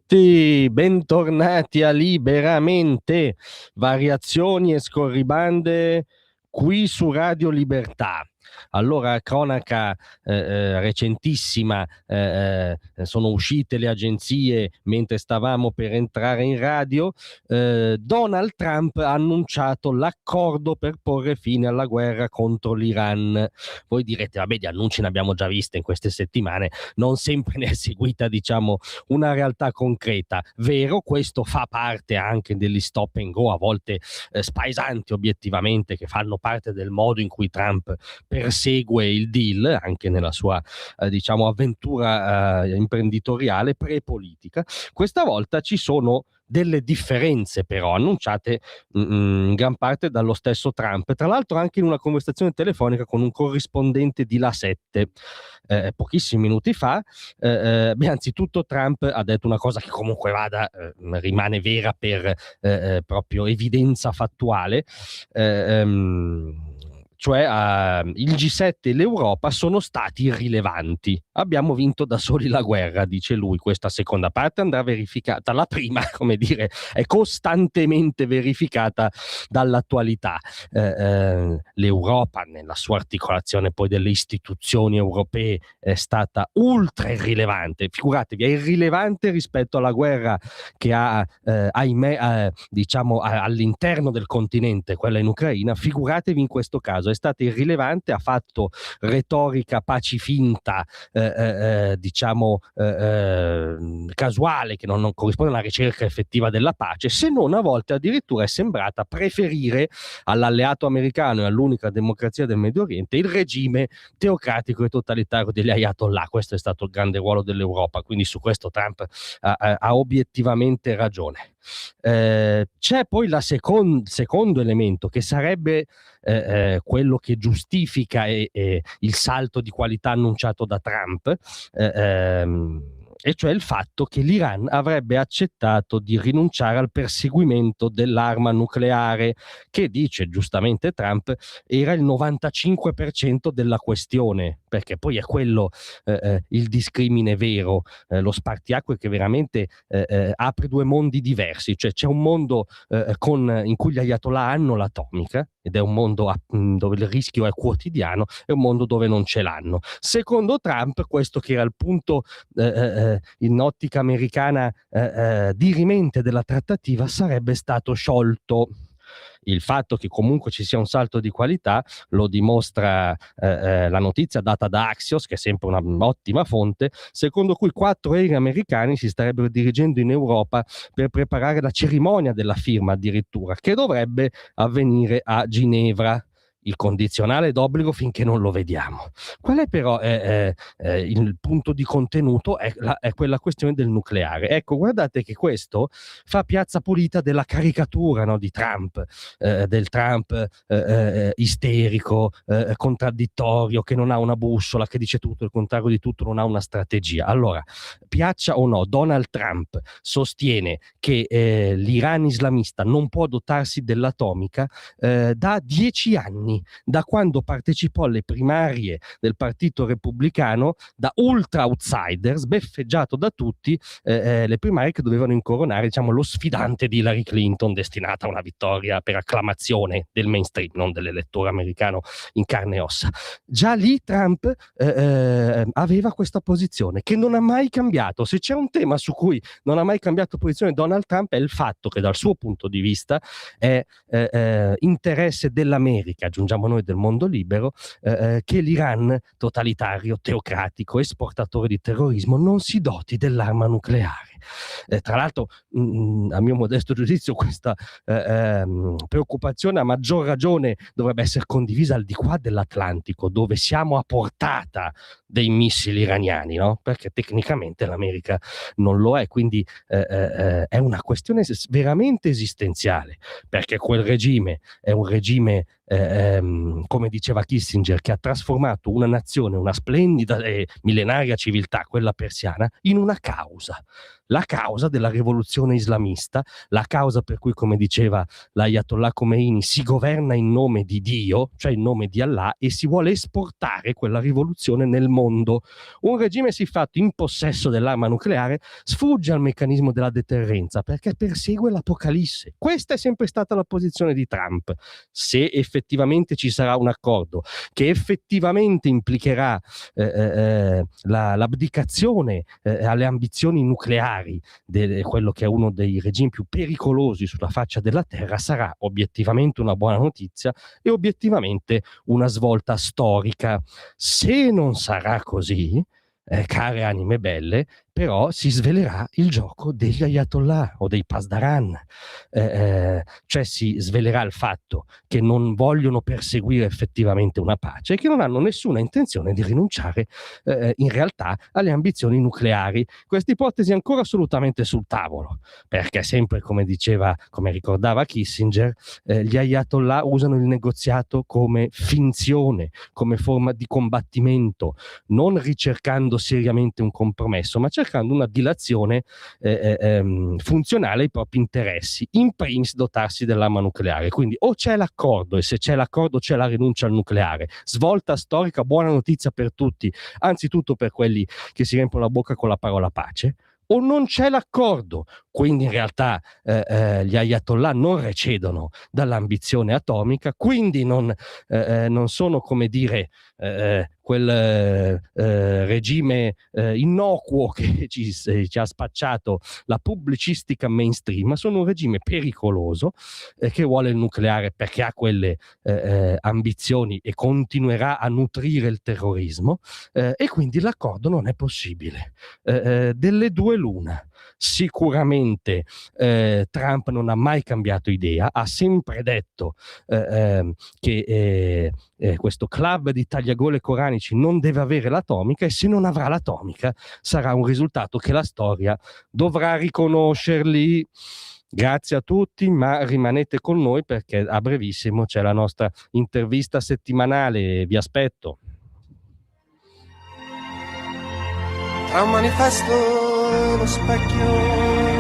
tutti, bentornati a Liberamente, variazioni e scorribande qui su Radio Libertà. Allora, cronaca recentissima, sono uscite le agenzie mentre stavamo per entrare in radio. Donald Trump ha annunciato l'accordo per porre fine alla guerra contro l'Iran. Voi direte, vabbè, di annunci ne abbiamo già viste in queste settimane, non sempre ne è seguita, diciamo, una realtà concreta. Vero, questo fa parte anche degli stop and go, a volte spaesanti obiettivamente, che fanno parte del modo in cui Trump persegue il deal, anche nella sua diciamo avventura imprenditoriale pre-politica. Questa volta ci sono delle differenze però annunciate in gran parte dallo stesso Trump, tra l'altro anche in una conversazione telefonica con un corrispondente di La 7 pochissimi minuti fa. Anzitutto Trump ha detto una cosa che comunque rimane vera per proprio evidenza fattuale, cioè il G7 e l'Europa sono stati irrilevanti. Abbiamo vinto da soli la guerra, dice lui. Questa seconda parte andrà verificata. La prima, come dire, è costantemente verificata dall'attualità. L'Europa, nella sua articolazione poi delle istituzioni europee, è stata ultra irrilevante. Figuratevi, è irrilevante rispetto alla guerra che ha, ahimè, diciamo, all'interno del continente, quella in Ucraina. Figuratevi in questo caso, è stata irrilevante, ha fatto retorica pacifinta, diciamo casuale, che non corrisponde alla ricerca effettiva della pace, se non a volte addirittura è sembrata preferire all'alleato americano e all'unica democrazia del Medio Oriente il regime teocratico e totalitario degli Ayatollah. Questo è stato il grande ruolo dell'Europa, quindi su questo Trump ha obiettivamente ragione. C'è poi il secondo elemento, che sarebbe quello che giustifica il salto di qualità annunciato da Trump, e cioè il fatto che l'Iran avrebbe accettato di rinunciare al perseguimento dell'arma nucleare, che, dice giustamente Trump, era il 95% della questione, perché poi è quello il discrimine vero, lo spartiacque che veramente apre due mondi diversi. Cioè c'è un mondo in cui gli Ayatollah hanno l'atomica, ed è un mondo dove il rischio è quotidiano, e un mondo dove non ce l'hanno. Secondo Trump, questo che era il punto in ottica americana dirimente della trattativa, sarebbe stato sciolto. Il fatto che comunque ci sia un salto di qualità lo dimostra la notizia data da Axios, che è sempre un'ottima fonte, secondo cui 4 aerei americani si starebbero dirigendo in Europa per preparare la cerimonia della firma, addirittura, che dovrebbe avvenire a Ginevra. Il condizionale d'obbligo finché non lo vediamo. Qual è però il punto di contenuto? È quella questione del nucleare. Ecco, guardate che questo fa piazza pulita della caricatura, no, di Trump, del Trump isterico, contraddittorio, che non ha una bussola, che dice tutto il contrario di tutto, non ha una strategia. Allora, piaccia o no, Donald Trump sostiene che l'Iran islamista non può dotarsi dell'atomica da 10 anni, da quando partecipò alle primarie del Partito Repubblicano, da ultra outsider, sbeffeggiato da tutti, le primarie che dovevano incoronare, diciamo, lo sfidante di Hillary Clinton, destinata a una vittoria per acclamazione del mainstream, non dell'elettore americano in carne e ossa. Già lì Trump aveva questa posizione che non ha mai cambiato. Se c'è un tema su cui non ha mai cambiato posizione Donald Trump, è il fatto che dal suo punto di vista è interesse dell'America, aggiungiamo noi del mondo libero, che l'Iran, totalitario, teocratico, esportatore di terrorismo, non si doti dell'arma nucleare. Tra l'altro, a mio modesto giudizio, questa preoccupazione a maggior ragione dovrebbe essere condivisa al di qua dell'Atlantico, dove siamo a portata dei missili iraniani, no? Perché tecnicamente l'America non lo è, quindi è una questione veramente esistenziale, perché quel regime è un regime come diceva Kissinger, che ha trasformato una nazione, una splendida e millenaria civiltà, quella persiana, in una causa. La causa della rivoluzione islamista, la causa per cui, come diceva l'Ayatollah Khomeini, si governa in nome di Dio, cioè in nome di Allah, e si vuole esportare quella rivoluzione nel mondo. Un regime siffatto in possesso dell'arma nucleare sfugge al meccanismo della deterrenza perché persegue l'apocalisse. Questa è sempre stata la posizione di Trump. Se effettivamente ci sarà un accordo che effettivamente implicherà l'abdicazione alle ambizioni nucleari, quello che è uno dei regimi più pericolosi sulla faccia della terra, sarà obiettivamente una buona notizia e obiettivamente una svolta storica. Se non sarà così, care anime belle, però si svelerà il gioco degli Ayatollah o dei Pasdaran, cioè si svelerà il fatto che non vogliono perseguire effettivamente una pace e che non hanno nessuna intenzione di rinunciare in realtà alle ambizioni nucleari. Questa ipotesi è ancora assolutamente sul tavolo, perché sempre come ricordava Kissinger, gli Ayatollah usano il negoziato come finzione, come forma di combattimento, non ricercando seriamente un compromesso, ma cercando una dilazione funzionale ai propri interessi, in primis dotarsi dell'arma nucleare. Quindi o c'è l'accordo, e se c'è l'accordo c'è la rinuncia al nucleare, svolta storica, buona notizia per tutti, anzitutto per quelli che si riempiono la bocca con la parola pace, o non c'è l'accordo, quindi in realtà gli Ayatollah non recedono dall'ambizione atomica, quindi non sono, come dire, quel regime innocuo che ci ha spacciato la pubblicistica mainstream, ma sono un regime pericoloso che vuole il nucleare perché ha quelle ambizioni e continuerà a nutrire il terrorismo, e quindi l'accordo non è possibile. Delle due l'una. Sicuramente Trump non ha mai cambiato idea, ha sempre detto che questo club di tagliagole coranici non deve avere l'atomica, e se non avrà l'atomica sarà un risultato che la storia dovrà riconoscerli. Grazie a tutti, ma rimanete con noi perché a brevissimo c'è la nostra intervista settimanale, vi aspetto. Tra un manifesto e lo specchio